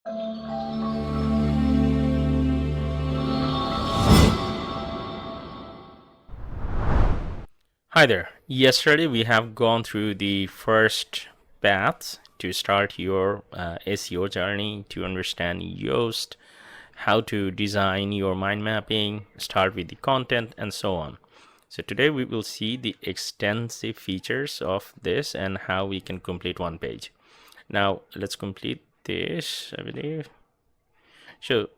Hi there. Yesterday we have gone through the first paths to start your SEO journey, to understand Yoast, how to design your mind mapping, start with the content, and so on. So today we will see the extensive features of this and how we can complete one page. Now let's complete this, I believe. So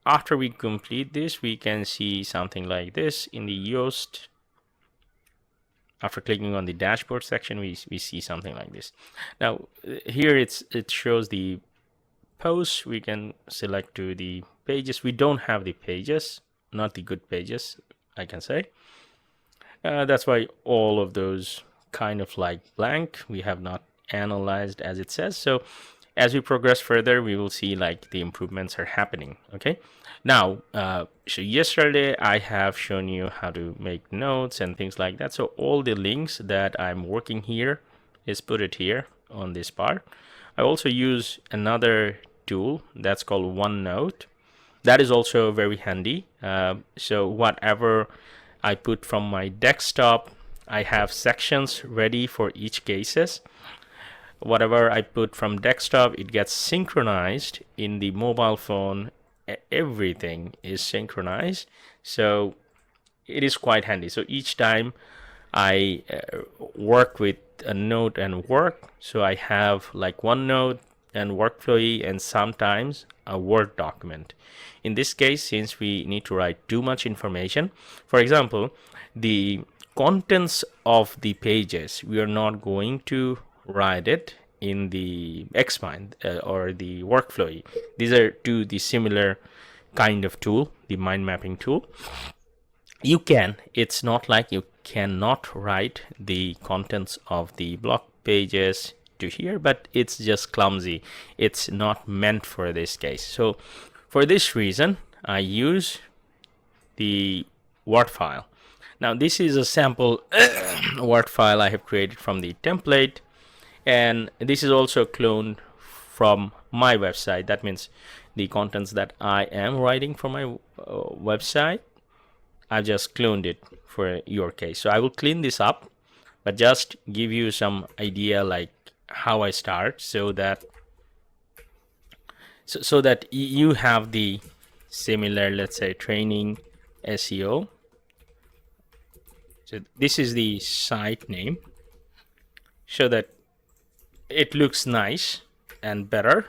after we complete this, we can see something like this in the Yoast. After clicking on the dashboard section, we see something like this. Now here it shows the posts. We can select to the pages. We don't have the pages, not the good pages, I can say. That's why all of those kind of like blank. We have not analyzed as it says. So as we progress further, we will see like the improvements are happening. Okay. Now, so yesterday I have shown you how to make notes and things like that. So all the links that I'm working here is put it here on this part. I also use another tool that's called OneNote. That is also very handy. So whatever I put from my desktop, I have sections ready for each cases. Whatever I put from desktop, it gets synchronized in the mobile phone. Everything is synchronized, so it is quite handy. So each time I work with a note and work, so I have like OneNote and workflowy and sometimes a Word document. In this case, since we need to write too much information, for example, the contents of the pages, we are not going to write it in the Xmind or the workflowy. These are two the similar kind of tool, the mind mapping tool. You can, it's not like you cannot write the contents of the blog pages to here, but it's just clumsy. It's not meant for this case. So for this reason, I use the Word file. Now this is a sample Word file I have created from the template, and this is also cloned from my website. That means the contents that I am writing for my website, I just cloned it for your case. So I will clean this up, but just give you some idea like how I start, so that you have the similar, let's say, training SEO. So this is the site name, so that it looks nice and better.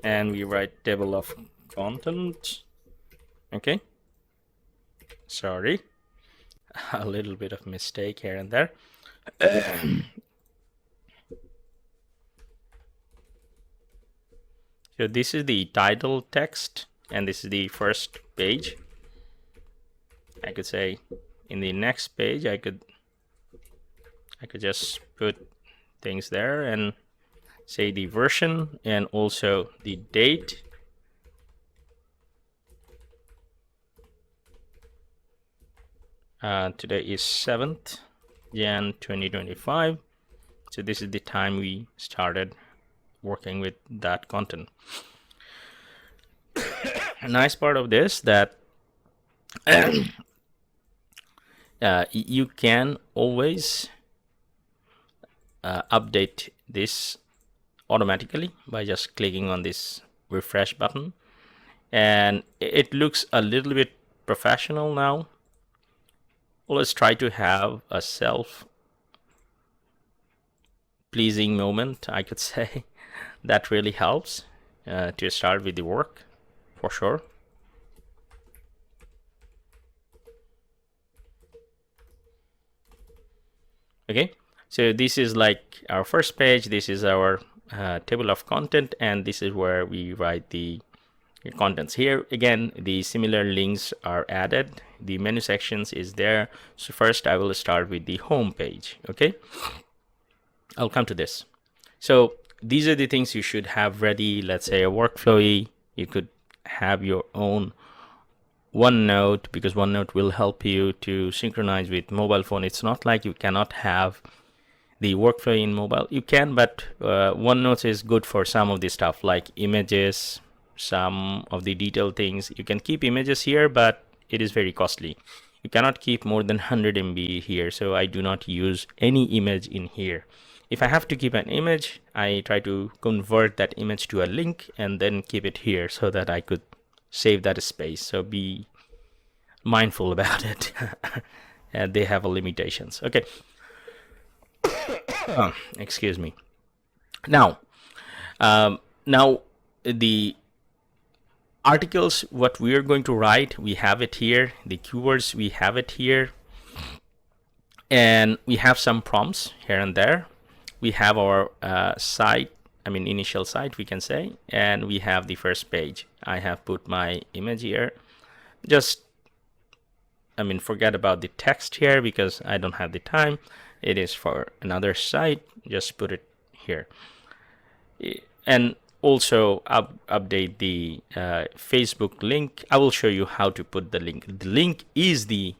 And we write table of content. Okay, sorry, a little bit of mistake here and there. So this is the title text, and this is the first page. I could say in the next page I could just put things there and say the version and also the date. Today is 7th Jan 2025. So this is the time we started working with that content. A nice part of this that you can always update this automatically by just clicking on this refresh button, and it looks a little bit professional now. Always try to have a self-pleasing moment, I could say. That really helps to start with the work, for sure. Okay, so this is like our first page. This is our table of content, and this is where we write the contents. Here again, the similar links are added. The menu sections is there. So first I will start with the home page. Okay, I'll come to this. So these are the things you should have ready. Let's say a workflowy. You could have your own OneNote, because OneNote will help you to synchronize with mobile phone. It's not like you cannot have the workflow in mobile, you can, but OneNote is good for some of the stuff like images, some of the detailed things. You can keep images here, but it is very costly. You cannot keep more than 100 MB here, so I do not use any image in here. If I have to keep an image, I try to convert that image to a link and then keep it here so that I could save that space. So be mindful about it. And they have limitations. Okay. Excuse me. Now the articles, what we are going to write, we have it here. The keywords, we have it here. And we have some prompts here and there. We have our site, initial site, we can say, and we have the first page. I have put my image here. Just, forget about the text here because I don't have the time. It is for another site. Just put it here. And also update the Facebook link. I will show you how to put the link. The link is the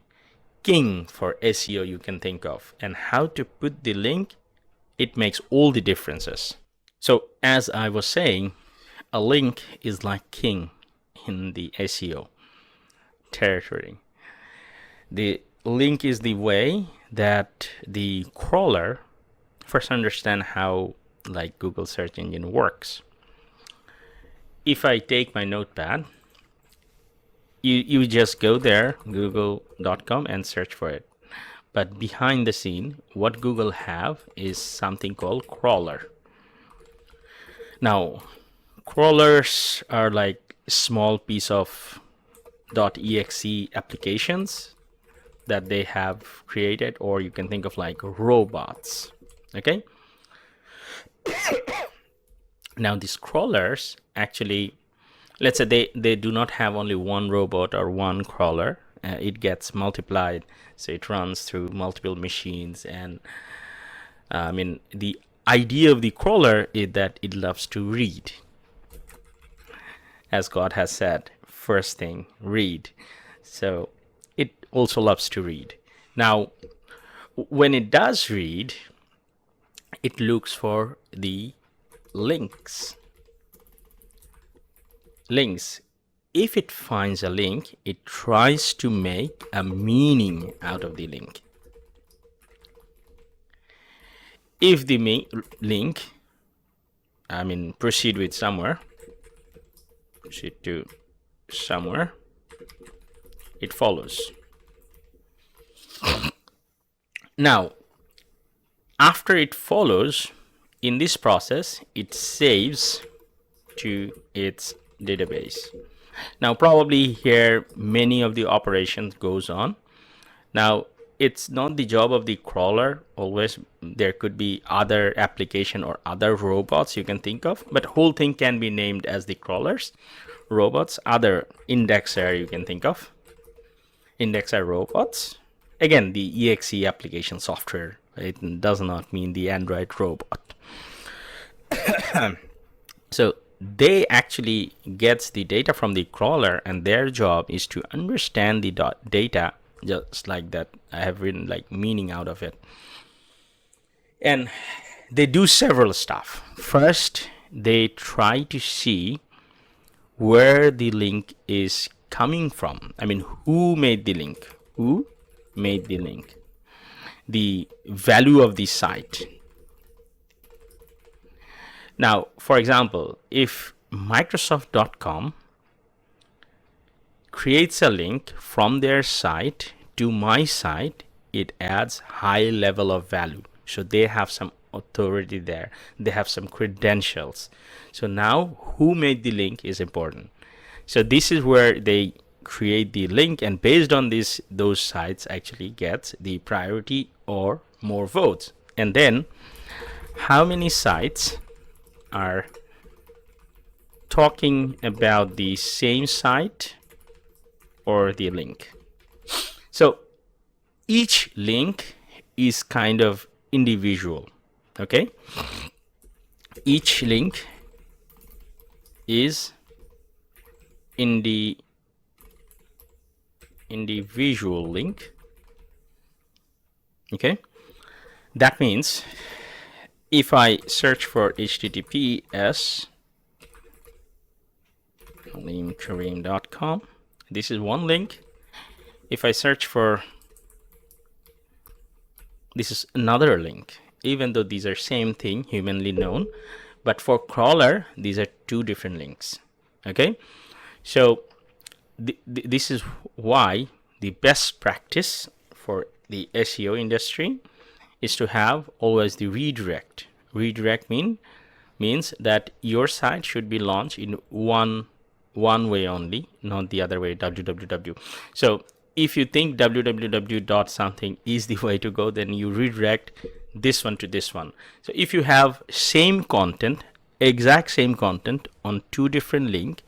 king for SEO you can think of, and how to put the link, it makes all the differences. So as I was saying, a link is like king in the SEO territory. The link is the way that the crawler first understand how like Google search engine works. If I take my notepad, you just go there, google.com, and search for it. But behind the scene, what Google have is something called crawler. Now, crawlers are like small piece of .exe applications that they have created, or you can think of like robots. Okay. Now these crawlers actually, let's say they do not have only one robot or one crawler. It gets multiplied, so it runs through multiple machines. And the idea of the crawler is that it loves to read. As God has said, first thing, read. So it also loves to read. Now, when it does read, it looks for the links. If it finds a link, it tries to make a meaning out of the link. If the link, proceed to somewhere, it follows. Now, after it follows, in this process, it saves to its database. Now, probably here, many of the operations goes on. Now, it's not the job of the crawler. Always, there could be other application or other robots you can think of, but whole thing can be named as the crawlers, robots, other indexer you can think of, indexer robots. Again, the exe application software. It does not mean the Android robot. So they actually gets the data from the crawler, and their job is to understand the data, just like that. I have written like meaning out of it. And they do several stuff. First, they try to see where the link is coming from. Who made the link? Who made the link? The value of the site. Now, for example, if Microsoft.com creates a link from their site to my site, it adds high level of value. So they have some authority there. They have some credentials. So now who made the link is important. So this is where they create the link, and based on this, those sites actually gets the priority or more votes. And then how many sites are talking about the same site or the link? So each link is kind of individual. Okay, each link is individual link. Okay, That means if I search for https alimkarim.com, this is one link. If I search for, this is another link, even though these are same thing, humanly known, but for crawler these are two different links. Okay, so this is why the best practice for the SEO industry is to have always the redirect. Redirect means that your site should be launched in one way only, not the other way, www. So if you think www dot something is the way to go, then you redirect this one to this one. So if you have same content, exact same content on two different links,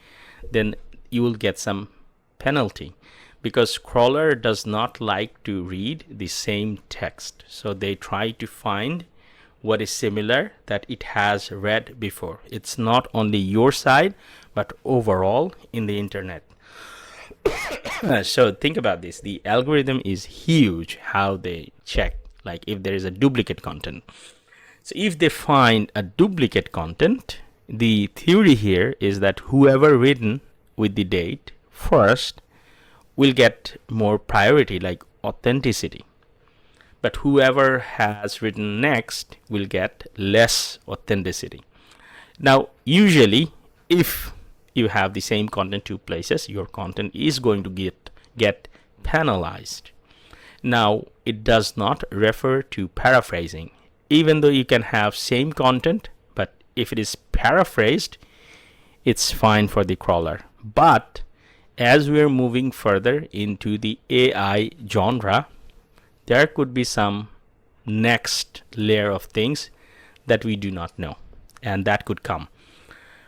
then you will get some penalty, because crawler does not like to read the same text. So they try to find what is similar that it has read before. It's not only your side, but overall in the internet. So think about this. The algorithm is huge, how they check, like if there is a duplicate content. So if they find a duplicate content, the theory here is that whoever written with the date first will get more priority, like authenticity. But whoever has written next will get less authenticity. Now, usually, if you have the same content two places, your content is going to get penalized. Now, it does not refer to paraphrasing. Even though you can have same content, but if it is paraphrased, it's fine for the crawler. But as we're moving further into the AI genre, there could be some next layer of things that we do not know, and that could come.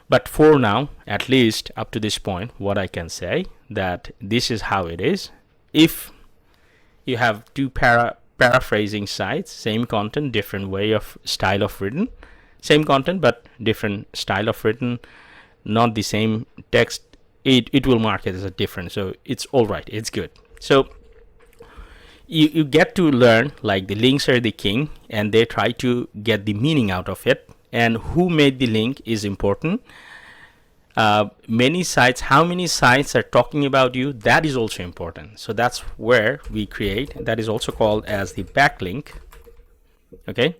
But for now, at least up to this point, what I can say that this is how it is. If you have two paraphrasing sites, same content, different way of style of written, same content but different style of written, not the same text, it will mark it as a different. So it's all right, it's good. So you get to learn, like the links are the king, and they try to get the meaning out of it, and who made the link is important. Many sites, how many sites are talking about you, that is also important. So that's where we create, that is also called as the backlink. Okay.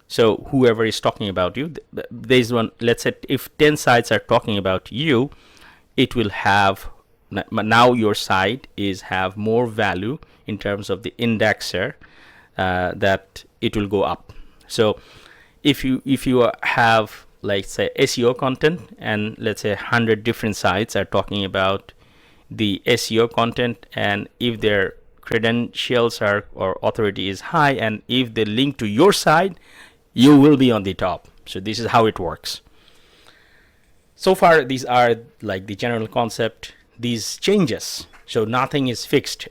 So whoever is talking about you, there's one, let's say if 10 sites are talking about you, it will have, now your site is have more value in terms of the indexer, that it will go up. So if you have, like say SEO content, and let's say 100 different sites are talking about the SEO content, and if their credentials are or authority is high, and if they link to your site, you will be on the top. So this is how it works. So far these are like the general concept, these changes, so nothing is fixed.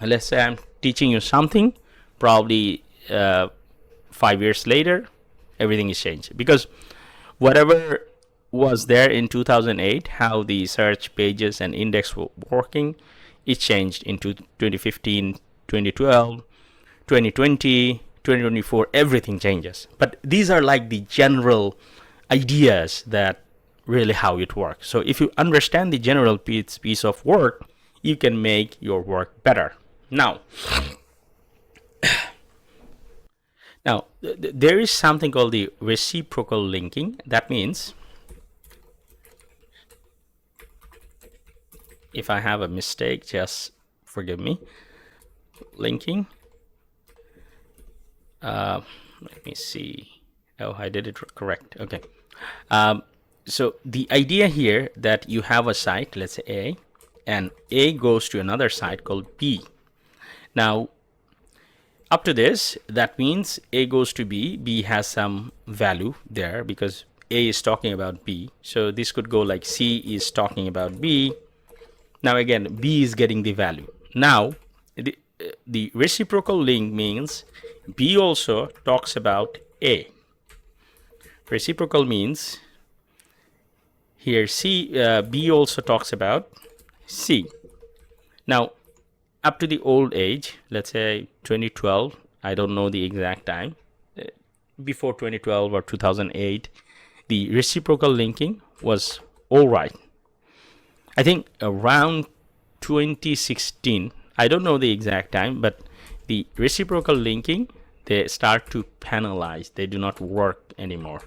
Let's say I'm teaching you something, probably 5 years later everything is changed, because whatever was there in 2008, how the search pages and index were working, it changed into 2015, 2012, 2020, 2024, everything changes. But these are like the general ideas that really how it works. So if you understand the general piece of work, you can make your work better. Now there is something called the reciprocal linking. That means if I have a mistake, just forgive me. Linking, let me see. Oh, I did it correct. Okay. So the idea here that you have a site, let's say A, and A goes to another site called B. Now up to this, that means A goes to B, B has some value there because A is talking about B. So this could go like C is talking about B. Now again, B is getting the value. Now the reciprocal link means B also talks about A. Reciprocal means here B also talks about C. Now up to the old age, let's say 2012, I don't know the exact time, before 2012 or 2008, the reciprocal linking was all right. I think around 2016, I don't know the exact time, but the reciprocal linking, they start to penalize. They do not work anymore.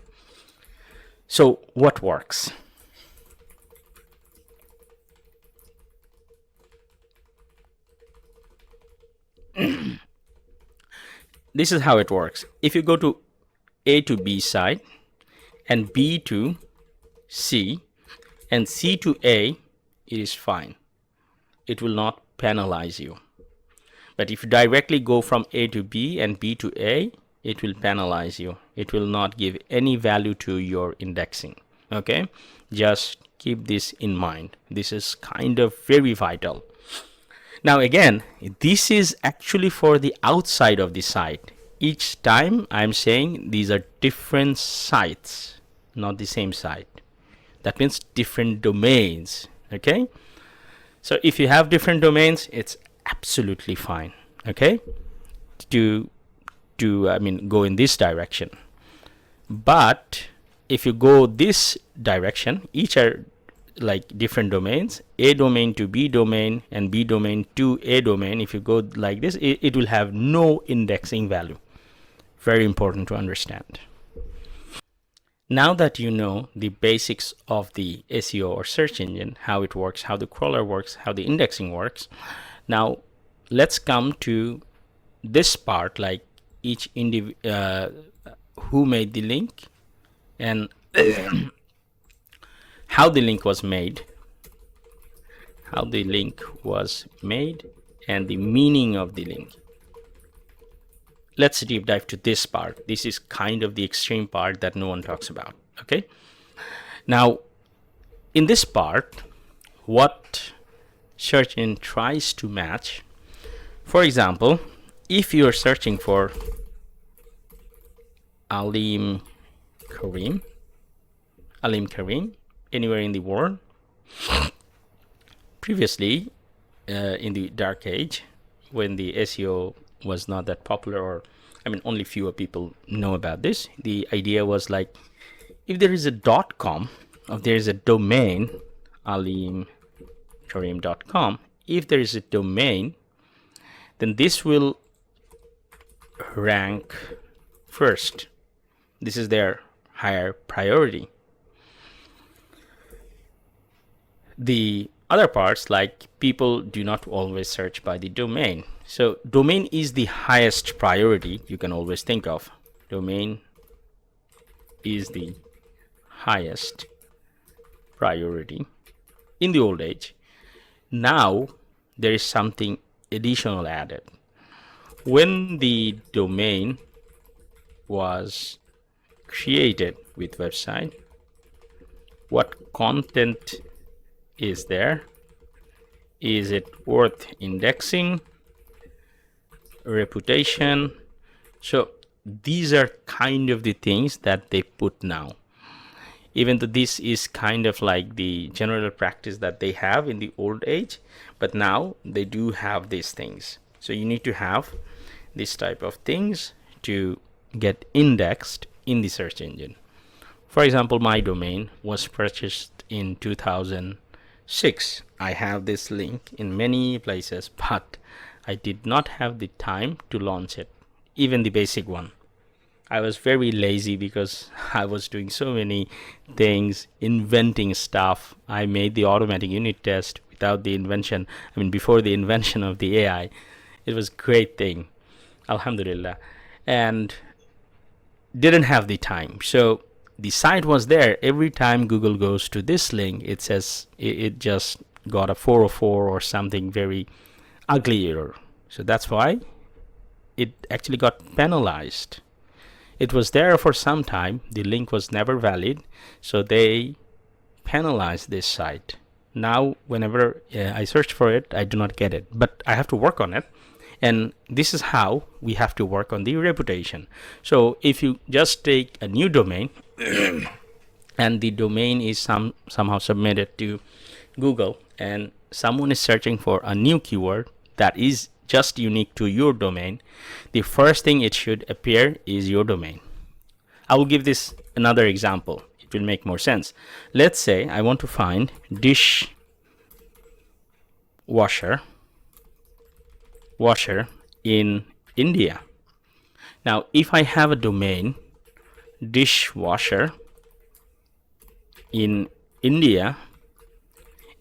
So what works? This is how it works. If you go to A to B side and B to C and C to A, it is fine. It will not penalize you. But if you directly go from A to B and B to A, it will penalize you. It will not give any value to your indexing. Okay, just keep this in mind. This is kind of very vital. Now again, this is actually for the outside of the site. Each time I'm saying these are different sites, not the same site. That means different domains. Okay, so if you have different domains, it's absolutely fine. Okay, to go in this direction. But if you go this direction, each are like different domains, A domain to B domain and B domain to A domain. If you go like this, it will have no indexing value. Very important to understand. Now that you know the basics of the SEO or search engine, how it works, how the crawler works, how the indexing works, now let's come to this part, like each who made the link and how the link was made, and the meaning of the link. Let's deep dive to this part. This is kind of the extreme part that no one talks about. Okay, now in this part, what search engine tries to match, for example, if you're searching for Alim Karim anywhere in the world, previously in the dark age, when the SEO was not that popular, or only fewer people know about this, the idea was like, if there is a .com, if there is a domain, alimkarim.com, if there is a domain, then this will rank first. This is their higher priority. The other parts, like people do not always search by the domain. So domain is the highest priority you can always think of. Domain is the highest priority in the old age. Now there is something additional added. When the domain was created with website, what content is there? Is it worth indexing? Reputation? So these are kind of the things that they put now. Even though this is kind of like the general practice that they have in the old age, but now they do have these things. So you need to have this type of things to get indexed in the search engine. For example, my domain was purchased in 2006. I have this link in many places, but I did not have the time to launch it, even the basic one. I was very lazy because I was doing so many things, inventing stuff. I made the automatic unit test without the invention, before the invention of the AI. It was a great thing, alhamdulillah, and didn't have the time. So the site was there. Every time Google goes to this link, it says it just got a 404 or something very ugly error. So that's why it actually got penalized. It was there for some time. The link was never valid, so they penalized this site. Now whenever I search for it, I do not get it, but I have to work on it. And this is how we have to work on the reputation. So if you just take a new domain and the domain is somehow submitted to Google, and someone is searching for a new keyword, that is just unique to your domain, the first thing it should appear is your domain. I will give this another example. It will make more sense. Let's say I want to find dishwasher in India. Now, if I have a domain dishwasher in India,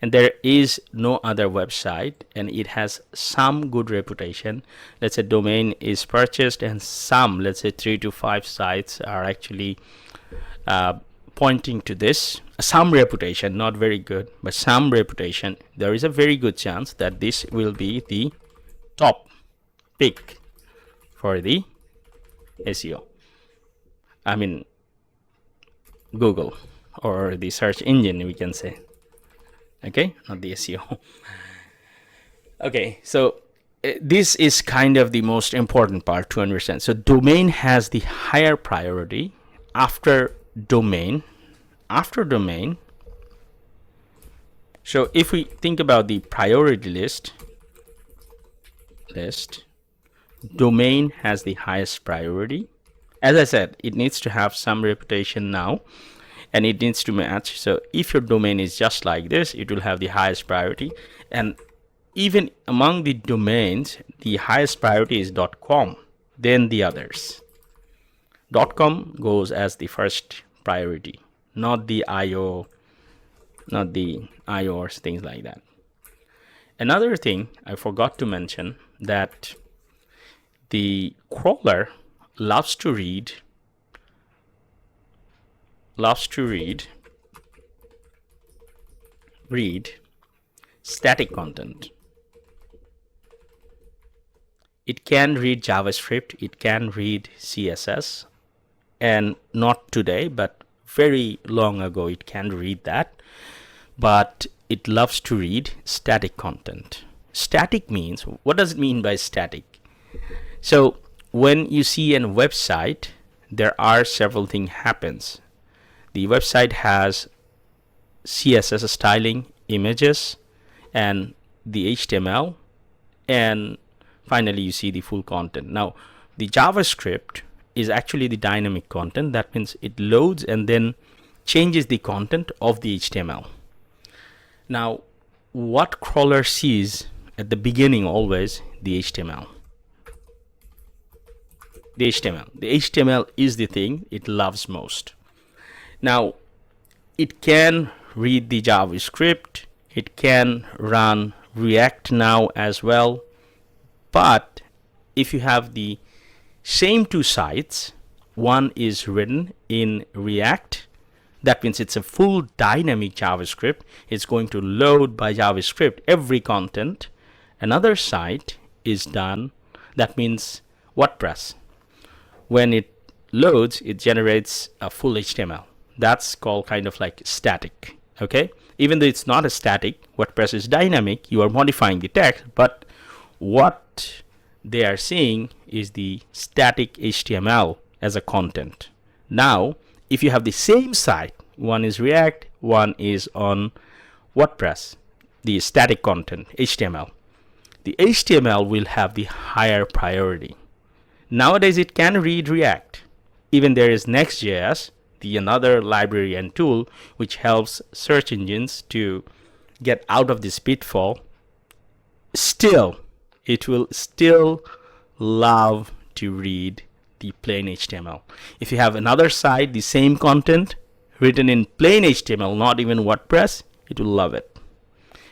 and there is no other website, and it has some good reputation, let's say domain is purchased and some, let's say 3 to 5 sites are actually pointing to this, some reputation, not very good, but some reputation, there is a very good chance that this will be the top pick for the SEO. I mean, Google, or the search engine, we can say. Okay, not the SEO. Okay, so this is kind of the most important part to understand. So domain has the higher priority. After domain, so if we think about the priority list, domain has the highest priority. As I said, it needs to have some reputation now, and it needs to match. So if your domain is just like this, it will have the highest priority. And even among the domains, the highest priority is .com, then the others. .com goes as the first priority, not the IO, or things like that. Another thing I forgot to mention, that the crawler loves to read static content. It can read JavaScript, it can read CSS, and not today, but very long ago it can read that, but it loves to read static content. Static means, what does it mean by static? So when you see a website, there are several things happens. The website has CSS styling, images, and the HTML, and finally you see the full content. Now the JavaScript is actually the dynamic content. That means it loads and then changes the content of the HTML. Now what crawler sees at the beginning, always the HTML. The HTML is the thing it loves most. Now it can read the JavaScript, it can run React now as well, but if you have the same two sites, one is written in React, that means it's a full dynamic JavaScript, it's going to load by JavaScript every content. Another site is done, that means WordPress. When it loads, it generates a full HTML. That's called kind of like static. Okay, even though it's not a static, WordPress is dynamic, you are modifying the text, but what they are seeing is the static HTML as a content. Now if you have the same site, one is React, one is on WordPress, the static content HTML, the HTML will have the higher priority. Nowadays it can read React. Even there is Next.js, the another library and tool which helps search engines to get out of this pitfall. Still, it will still love to read the plain HTML. If you have another site, the same content written in plain HTML, not even WordPress, it will love it.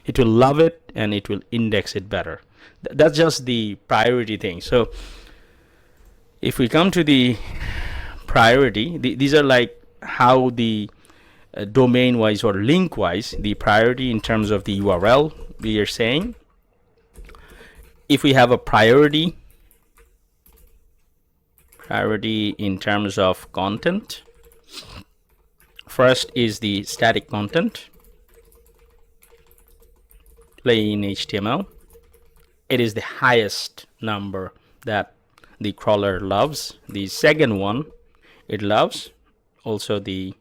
It will love it and it will index it better. That's just the priority thing. So if we come to the priority, these are like how the domain wise or link wise, the priority in terms of the URL we are saying. If we have a priority in terms of content, first is the static content, plain HTML. It is the highest number that the crawler loves. The second one it loves also the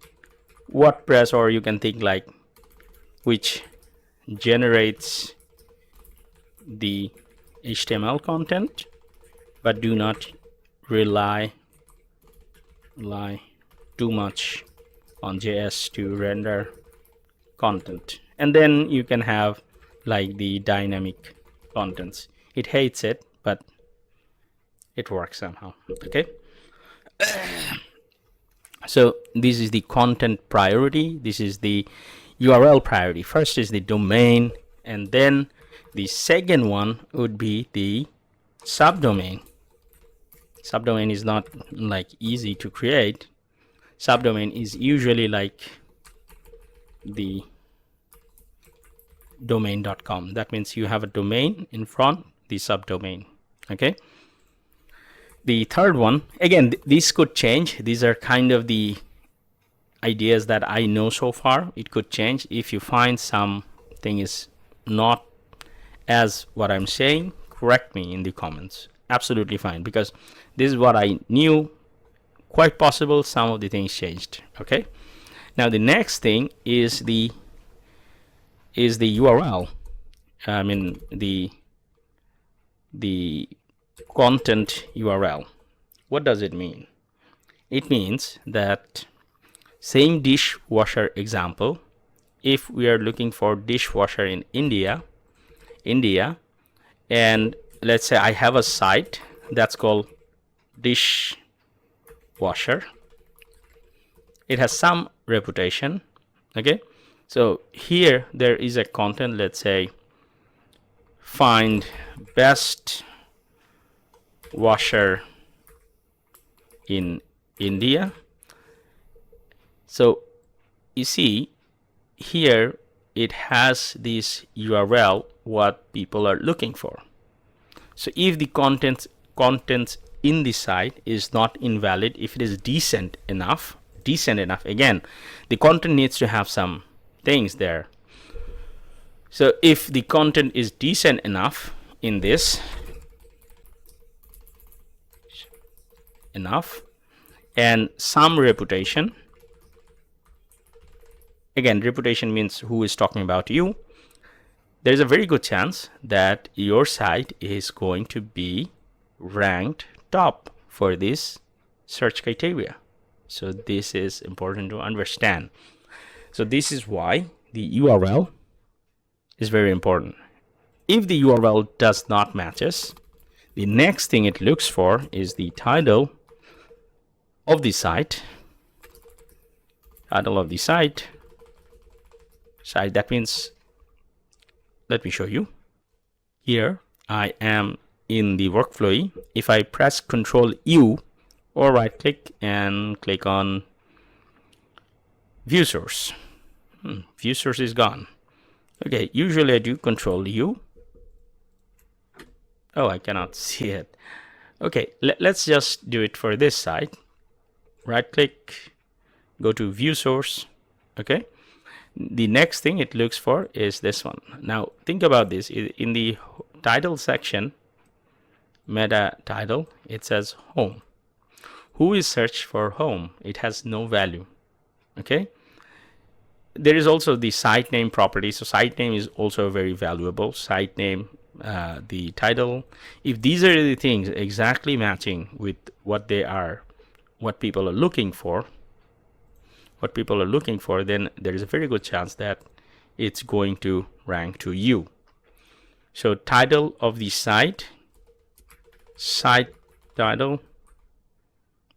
WordPress, or you can think like which generates the HTML content, but do not rely too much on JS to render content. And then you can have like the dynamic contents. It hates it, but it works somehow. Okay. So this is the content priority. This is the URL priority. First is the domain, and then the second one would be the subdomain. Subdomain is not like easy to create. Subdomain is usually like the domain.com. That means you have a domain in front, the subdomain. Okay. The third one, again, this could change. These are kind of the ideas that I know so far. It could change. If you find something is not as what I'm saying, correct me in the comments. Absolutely fine, because this is what I knew. Quite possible some of the things changed. Okay. Now the next thing is the URL. I mean the content URL. What does it mean? It means that same dishwasher example, if we are looking for dishwasher in India, and let's say I have a site that's called dishwasher, it has some reputation. Okay, so here there is a content, let's say find best washer in India. So you see here it has this URL what people are looking for. So if the contents in the site is not invalid, if it is decent enough, again, the content needs to have some things there. So if the content is decent enough in this, and some reputation, again, reputation means who is talking about you, there is a very good chance that your site is going to be ranked top for this search criteria. So this is important to understand. So this is why the URL is very important. If the URL does not matches, the next thing it looks for is the title of the site. That means, let me show you. Here I am in the workflow. If I press Ctrl U or right click and click on view source, view source is gone. Okay, usually I do Ctrl U. Oh, I cannot see it. Okay, let's just do it for this site. Right click, go to view source. Okay, the next thing it looks for is this one. Now think about this. In the title section, meta title, it says home. Who is searched for home? It has no value. Okay, there is also the site name property. So site name is also very valuable. Site name, the title, if these are the things exactly matching with what they are, what people are looking for, then there is a very good chance that it's going to rank to you. So title of the site title,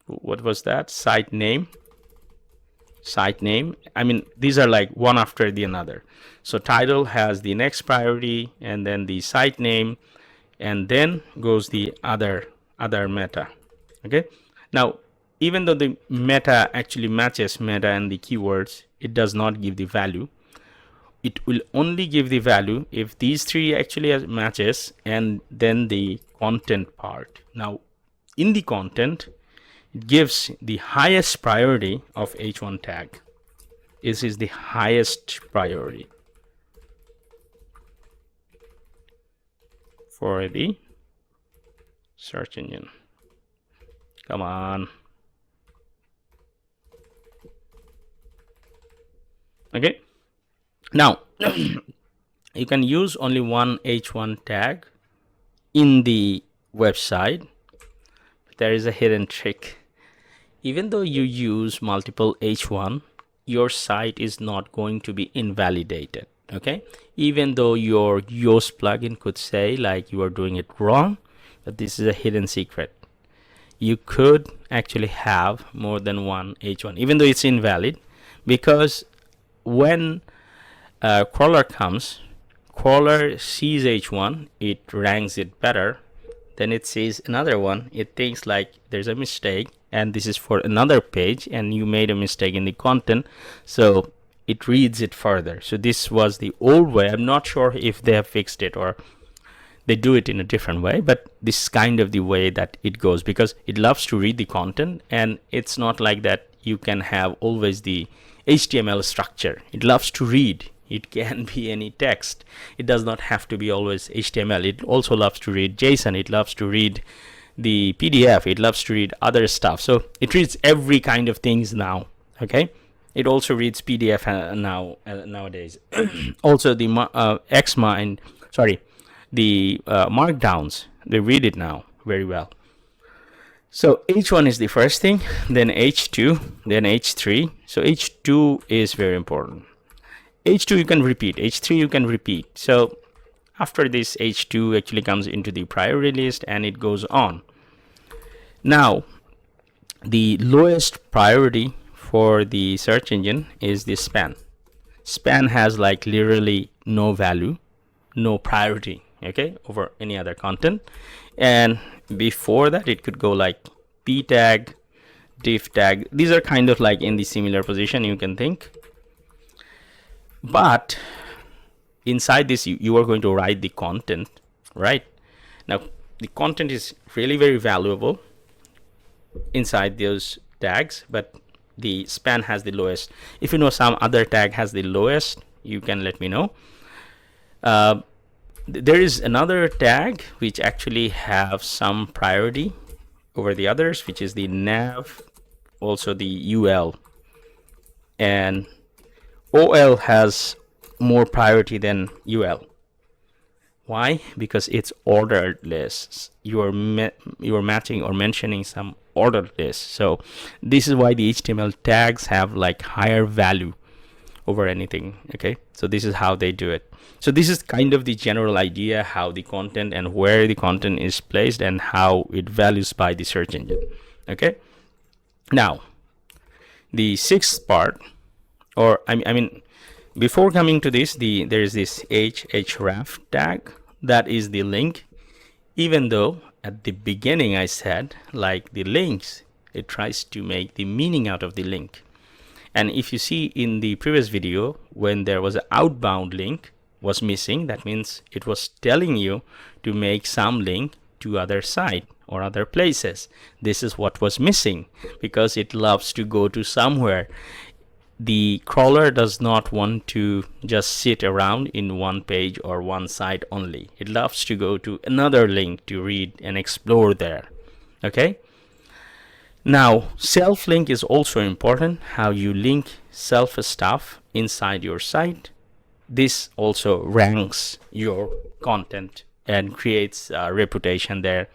what was that? Site name. I mean, these are like one after the another. So title has the next priority, and then the site name, and then goes the other meta. Okay, now even though the meta actually matches meta and the keywords, it does not give the value. It will only give the value if these three actually matches, and then the content part. Now in the content, it gives the highest priority of H1 tag. This is the highest priority for the search engine. Come on. Okay, now you can use only one H1 tag in the website, there is a hidden trick. Even though you use multiple H1, your site is not going to be invalidated. Okay, even though your Yoast plugin could say like you are doing it wrong, but this is a hidden secret. You could actually have more than one H1 even though it's invalid, because when crawler comes, crawler sees H1, it ranks it better, then it sees another one, it thinks like there's a mistake and this is for another page and you made a mistake in the content, so it reads it further. So this was the old way. I'm not sure if they have fixed it or they do it in a different way, but this is kind of the way that it goes, because it loves to read the content, and it's not like that you can have always the HTML structure. It loves to read. It can be any text. It does not have to be always HTML. It also loves to read JSON. It loves to read the PDF. It loves to read other stuff. So it reads every kind of things now. Okay. It also reads PDF nowadays. Also the the markdowns, they read it now very well. So H1 is the first thing, then H2, then H3. So H2 is very important. H2 you can repeat, H3 you can repeat. So after this, H2 actually comes into the priority list and it goes on. Now, the lowest priority for the search engine is the span. Span has like literally no value, no priority, okay, over any other content. And before that, it could go like p tag, div tag. These are kind of like in the similar position, you can think. But inside this, you are going to write the content, right? Now, the content is really very valuable inside those tags, but the span has the lowest. If you know some other tag has the lowest, you can let me know. There is another tag which actually have some priority over the others, which is the nav, also the UL, and OL has more priority than UL. Why? Because it's ordered lists. You are matching or mentioning some ordered lists. So this is why the HTML tags have like higher value over anything. Okay, so this is how they do it. So this is kind of the general idea how the content and where the content is placed and how it values by the search engine. Okay, now the sixth part, or I mean before coming to this, there is this href tag, that is the link. Even though at the beginning I said like the links, it tries to make the meaning out of the link. And if you see in the previous video, when there was an outbound link was missing, that means it was telling you to make some link to other site or other places. This is what was missing, because it loves to go to somewhere. The crawler does not want to just sit around in one page or one site only. It loves to go to another link to read and explore there. Okay. Now, self link is also important, how you link self stuff inside your site. This also ranks your content and creates a reputation there.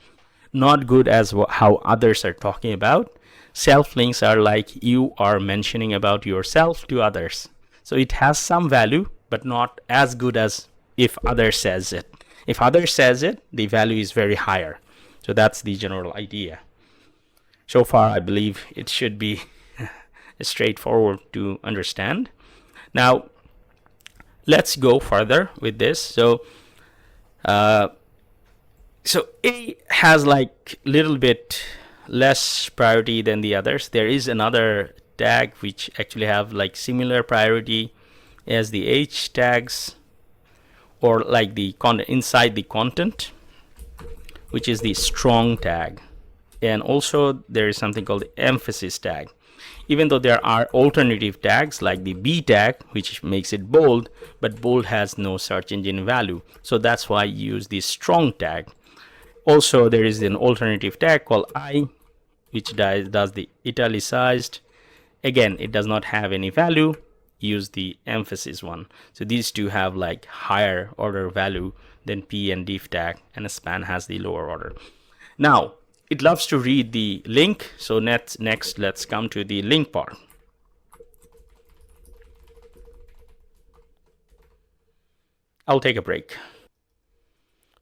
Not good as how others are talking about. Self links are like you are mentioning about yourself to others. So it has some value, but not as good as if others says it. If others says it, the value is very higher. So that's the general idea. So far, I believe it should be straightforward to understand. Now, let's go further with this. So A has like little bit less priority than the others. There is another tag which actually have like similar priority as the H tags, or like the content inside the content, which is the strong tag. And also there is something called the emphasis tag. Even though there are alternative tags like the B tag, which makes it bold, but bold has no search engine value. So that's why I use the strong tag. Also, there is an alternative tag called I, which does the italicized. Again, it does not have any value. use the emphasis one. So these two have like higher order value than P and div tag, and a span has the lower order. Now it loves to read the link. So next let's come to the link part. I'll take a break.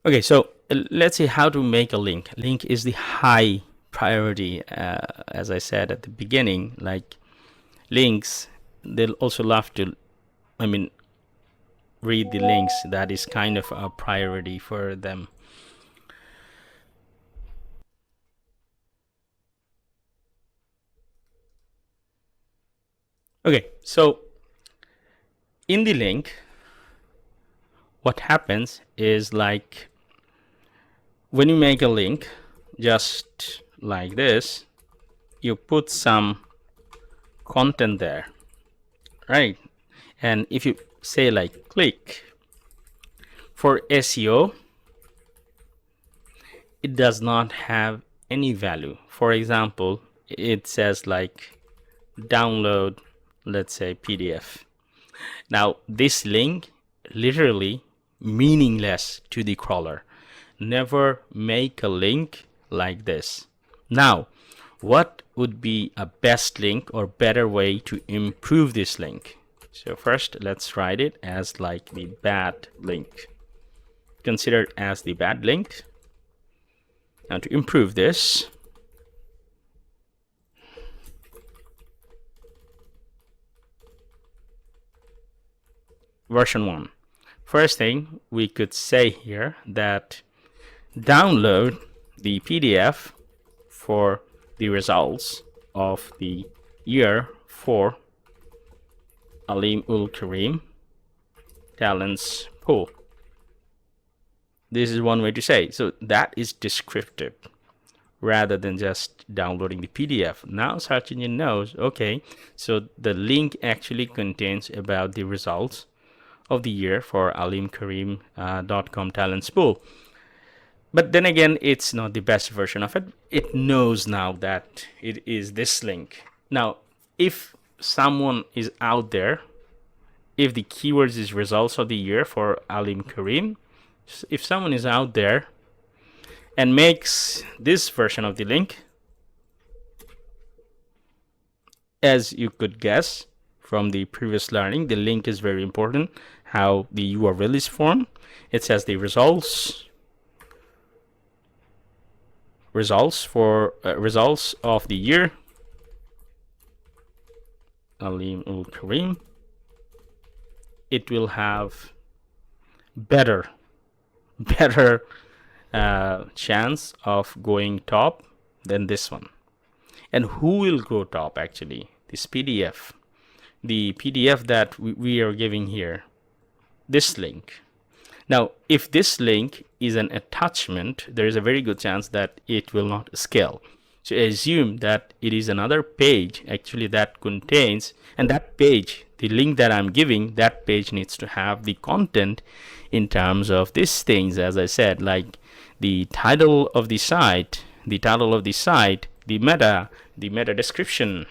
Okay, so let's see how to make a link. Link is the high priority, as I said at the beginning. Like links, they'll also love to, read the links. That is kind of a priority for them. Okay, so in the link, what happens is, like, when you make a link just like this, you put some content there, right? And if you say like click for SEO, it does not have any value. For example, it says like download, let's say PDF. Now this link literally meaningless to the crawler. Never make a link like this. Now, what would be a best link or better way to improve this link? So first, let's write it as like the bad link. Consider it as the bad link. Now to improve this, version 1. First thing we could say here that download the PDF for the results of the year for Alim Karim talents pool. This is one way to say. So that is descriptive rather than just downloading the PDF. Now search engine knows, okay, so the link actually contains about the results of the year for alimkarim.com talents pool. But then again, it's not the best version of it. It knows now that it is this link. Now, if someone is out there, if the keywords is results of the year for Alim Karim, if someone is out there and makes this version of the link, as you could guess from the previous learning, the link is very important. How the URL is formed. It says the results for results of the year Alim Karim. It will have better chance of going top than this one. And who will go top actually? This PDF. The PDF that we are giving here, this link. Now, if this link is an attachment, there is a very good chance that it will not scale. So assume that it is another page actually that contains, and that page, the link that I'm giving, that page needs to have the content in terms of these things, as I said, like the title of the site, the meta description,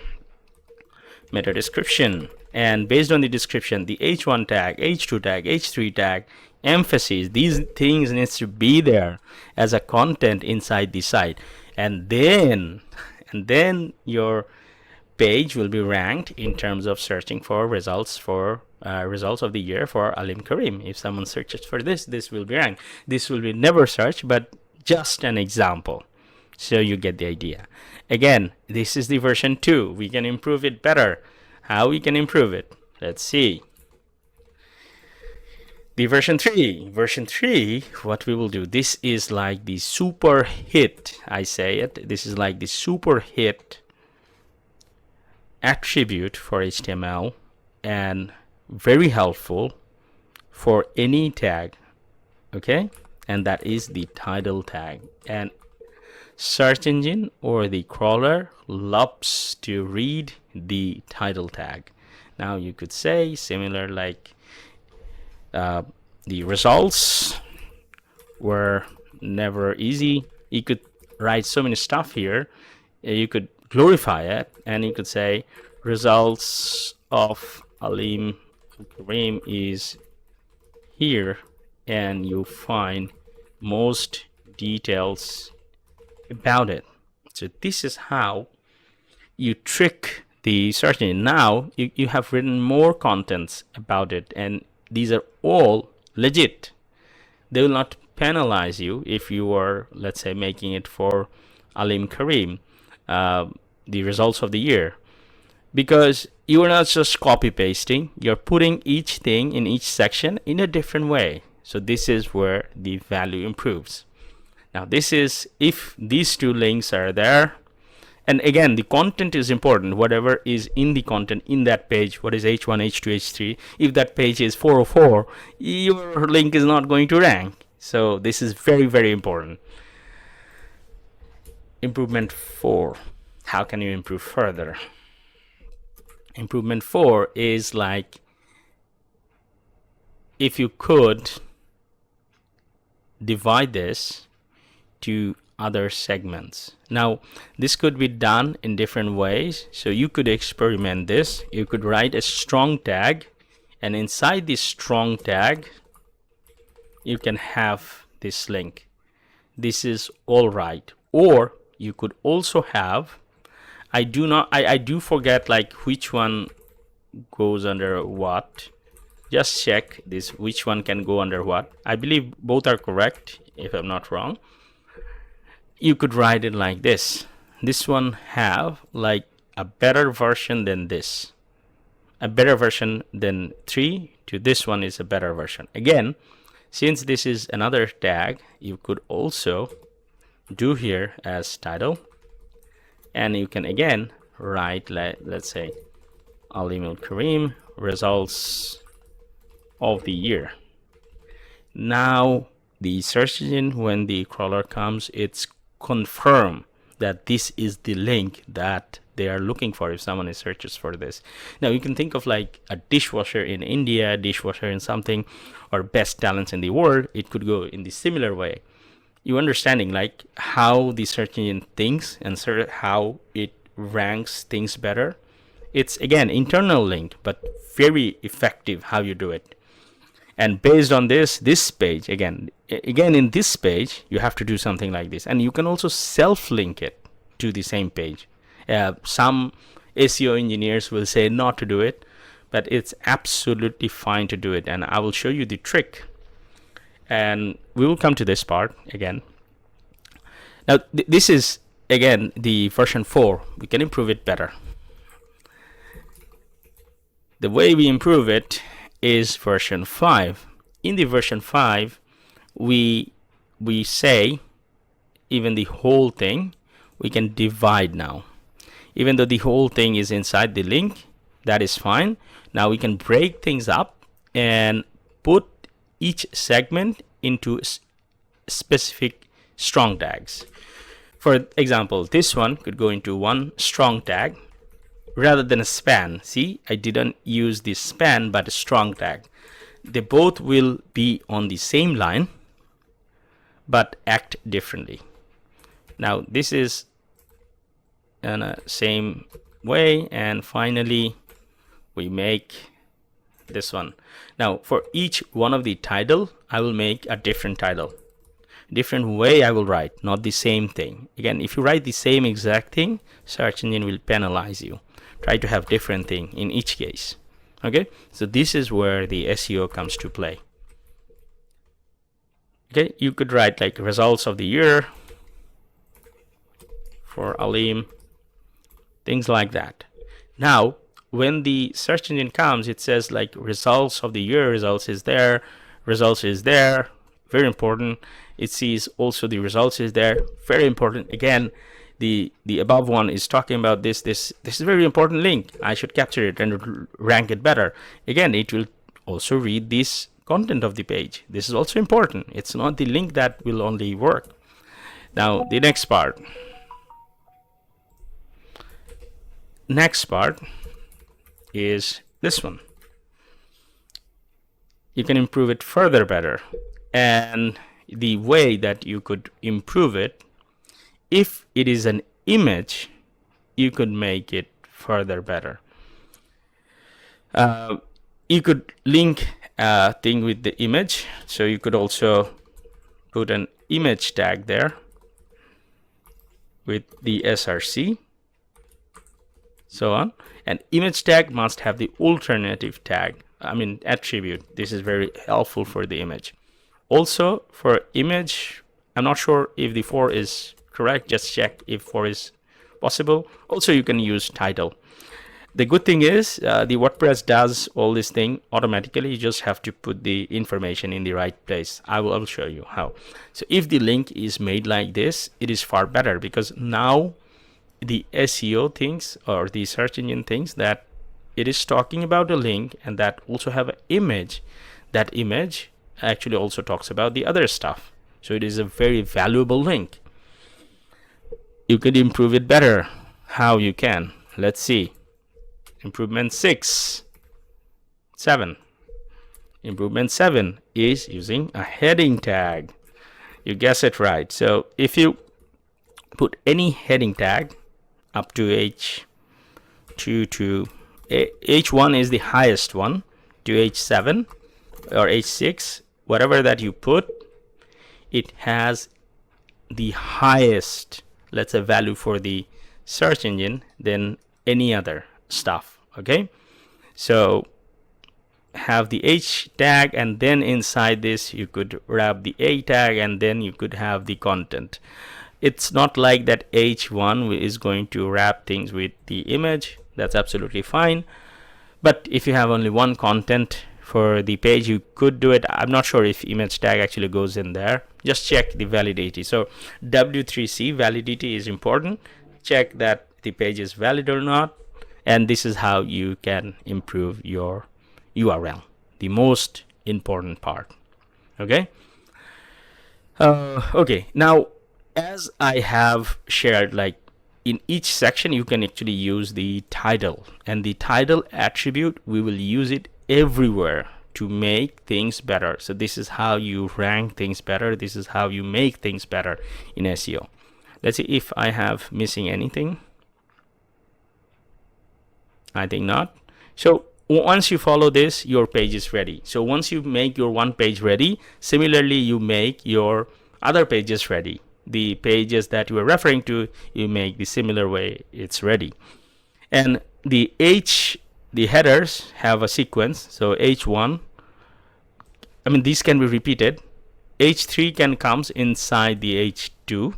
and based on the description, the H1 tag, H2 tag, H3 tag, emphasis, these things needs to be there as a content inside the site, and then your page will be ranked in terms of searching for results of the year for Alim Karim. If someone searches for this will be ranked. This will be never searched, but just an example, so you get the idea. Again, this is the version 2. We can improve it better. How we can improve it? Let's see. The version 3, what we will do, this is like the super hit, I say it, this is like the super hit attribute for HTML and very helpful for any tag, okay? And that is the title tag. And search engine or the crawler loves to read the title tag. Now you could say similar like the results were never easy. You could write so many stuff here. You could glorify it, and you could say results of Alim Karim is here, and you find most details about it. So this is how you trick the search engine. Now you have written more contents about it, and these are all legit. They will not penalize you if you are, let's say, making it for Alim Karim, the results of the year, because you are not just copy pasting, you're putting each thing in each section in a different way. So this is where the value improves. Now this is if these two links are there. And again, the content is important. Whatever is in the content in that page, what is H1, H2, H3, if that page is 404, your link is not going to rank. So this is very, very important. Improvement 4. How can you improve further? Improvement 4 is like, if you could divide this to other segments. Now this could be done in different ways, so you could experiment this. You could write a strong tag, and inside this strong tag you can have this link. This is all right. Or you could also have, I do forget like which one goes under what. Just check this, which one can go under what. I believe both are correct if I'm not wrong. You could write it like this. This one have like a better version than this. A better version than 3 to this one is a better version. Again, since this is another tag, you could also do here as title. And you can again write, let's say, Alim Karim results of the year. Now the search engine, when the crawler comes, it's confirm that this is the link that they are looking for if someone is searches for this. Now you can think of like a dishwasher in India, a dishwasher in something, or best talents in the world. It could go in the similar way. You understanding like how the search engine thinks and how it ranks things better. It's again internal link, but very effective how you do it. And based on this page, again in this page, you have to do something like this. And you can also self-link it to the same page. Some SEO engineers will say not to do it, but it's absolutely fine to do it. And I will show you the trick. And we will come to this part again. Now, this is, again, the version 4. We can improve it better. The way we improve it is version 5. In the version 5, we say even the whole thing we can divide now. Even though the whole thing is inside the link, that is fine. Now we can break things up and put each segment into specific strong tags. For example, this one could go into one strong tag rather than a span. See, I didn't use this span but a strong tag. They both will be on the same line but act differently. Now this is in a same way, and finally we make this one. Now for each one of the title, I will make a different title, different way I will write, not the same thing. Again, if you write the same exact thing, search engine will penalize you. Try to have different thing in each case. Okay, so this is where the SEO comes to play. Okay, you could write like results of the year for Alim, things like that. Now when the search engine comes, it says like results of the year, results is there, very important. It sees also the results is there, very important. Again, the above one is talking about this is a very important link. I should capture it and rank it better. Again, it will also read this content of the page. This is also important. It's not the link that will only work. Now the next part is this one. You can improve it further better, and the way that you could improve it, if it is an image, you could make it further better. You could link a thing with the image, so you could also put an image tag there with the src, so on. And image tag must have the alternative tag, attribute. This is very helpful for the image. Also for image, I'm not sure if the for is correct, just check if for is possible. Also you can use title. The good thing is the WordPress does all this thing automatically. You just have to put the information in the right place. I will show you how. So if the link is made like this, it is far better, because now the SEO things, or the search engine things, that it is talking about a link and that also have an image. That image actually also talks about the other stuff. So it is a very valuable link. You could improve it better. How you can? Let's see. Improvement 7. Improvement 7 is using a heading tag. You guess it right. So if you put any heading tag up to H2 to H1 is the highest one, to H7 or H6, whatever that you put, it has the highest, let's say, value for the search engine than any other stuff. Okay, so have the H tag, and then inside this you could wrap the A tag, and then you could have the content. It's not like that H1 is going to wrap things with the image. That's absolutely fine. But if you have only one content for the page, you could do it. I'm not sure if image tag actually goes in there. Just check the validity. So W3C validity is important. Check that the page is valid or not. And this is how you can improve your URL, the most important part. Okay. Okay. Now, as I have shared, like in each section, you can actually use the title, and the title attribute, we will use it everywhere to make things better. So this is how you rank things better. This is how you make things better in SEO. Let's see if I have missing anything. I think not. So once you follow this, your page is ready. So once you make your one page ready, similarly you make your other pages ready. The pages that you are referring to, you make the similar way it's ready. And the headers have a sequence. So H1, these can be repeated. H3 can comes inside the H2,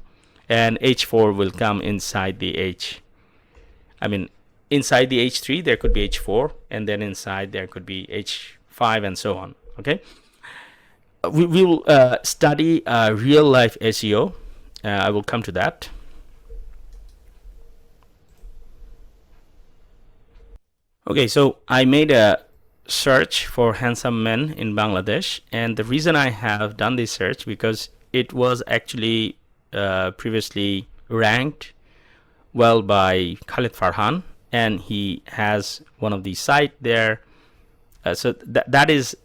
and H4 will come inside the inside the H3 there could be H4, and then inside there could be H5, and so on. Okay, we will study real life SEO. I will come to that. Okay, so I made a search for handsome men in Bangladesh, and the reason I have done this search, because it was actually previously ranked well by Khalid Farhan, and he has one of the site there. So that is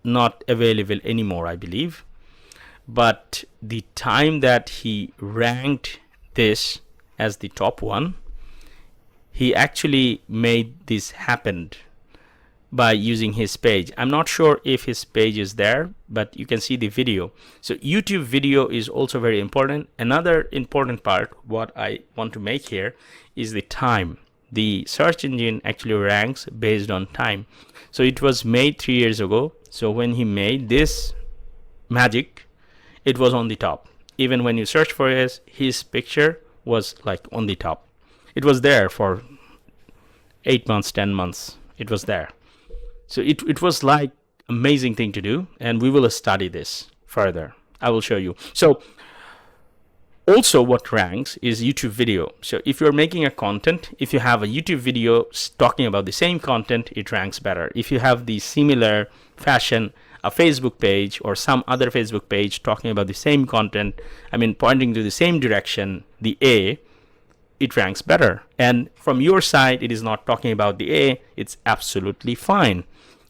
not available anymore, I believe. But the time that he ranked this as the top one, he actually made this happen by using his page. I'm not sure if his page is there, but you can see the video. So YouTube video is also very important. Another important part, what I want to make here, is the time. The search engine actually ranks based on time. So it was made 3 years ago. So when he made this magic, it was on the top. Even when you search for his picture was like on the top. It was there for 8 months, 10 months. It was there. So it was like amazing thing to do, and we will study this further. I will show you. So also what ranks is YouTube video. So if you're making a content, if you have a YouTube video talking about the same content, it ranks better. If you have the similar fashion, a Facebook page or some other Facebook page talking about the same content, pointing to the same direction, the A, it ranks better. And from your side, it is not talking about the A, it's absolutely fine.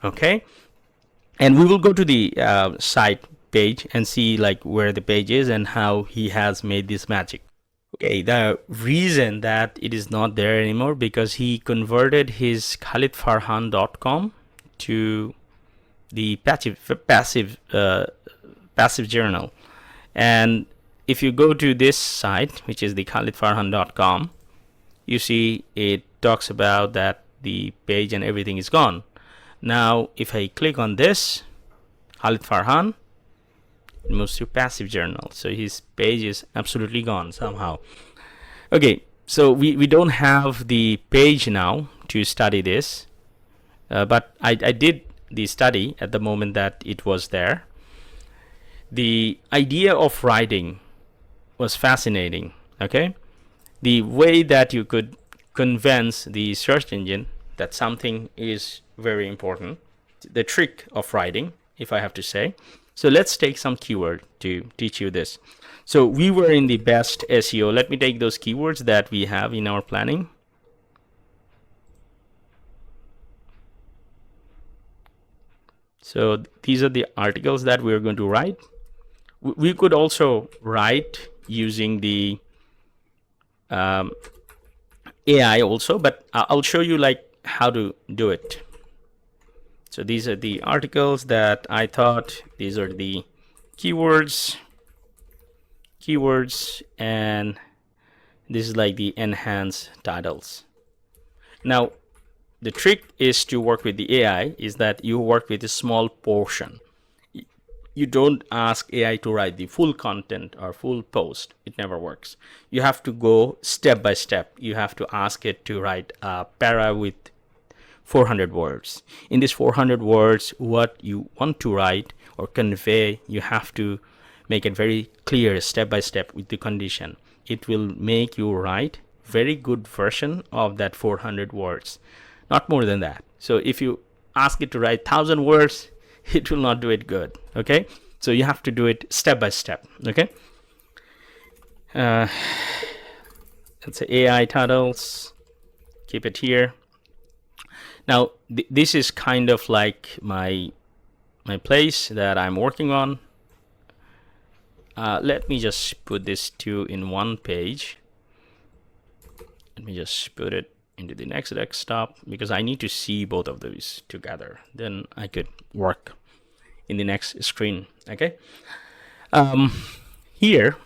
Okay, and we will go to the site page and see like where the page is and how he has made this magic. Okay, the reason that it is not there anymore because he converted his khalidfarhan.com to the passive journal. And if you go to this site, which is the khalidfarhan.com, you see it talks about that the page and everything is gone. Now, if I click on this, Khalid Farhan, it moves to passive journal. So his page is absolutely gone somehow. Okay, so we don't have the page now to study this, but I did the study at the moment that it was there. The idea of writing was fascinating, okay? The way that you could convince the search engine that something is very important, the trick of writing, if I have to say. So let's take some keyword to teach you this. So we were in the best SEO. Let me take those keywords that we have in our planning. So these are the articles that we're going to write. We could also write using the AI also, but I'll show you like how to do it. So these are the articles that I thought, these are the keywords, and this is like the enhanced titles. Now, the trick is to work with the AI is that you work with a small portion. You don't ask AI to write the full content or full post. It never works. You have to go step by step. You have to ask it to write a para with 400 words. In these 400 words, what you want to write or convey, you have to make it very clear step by step with the condition. It will make you write very good version of that 400 words, not more than that. So if you ask it to write 1,000 words, it will not do it good. Okay, so you have to do it step by step. Okay, let's say AI titles, keep it here. Now this is kind of like my place that I'm working on. Let me just put this two in one page. Let me just put it into the next desktop because I need to see both of these together. Then I could work in the next screen. Okay. Here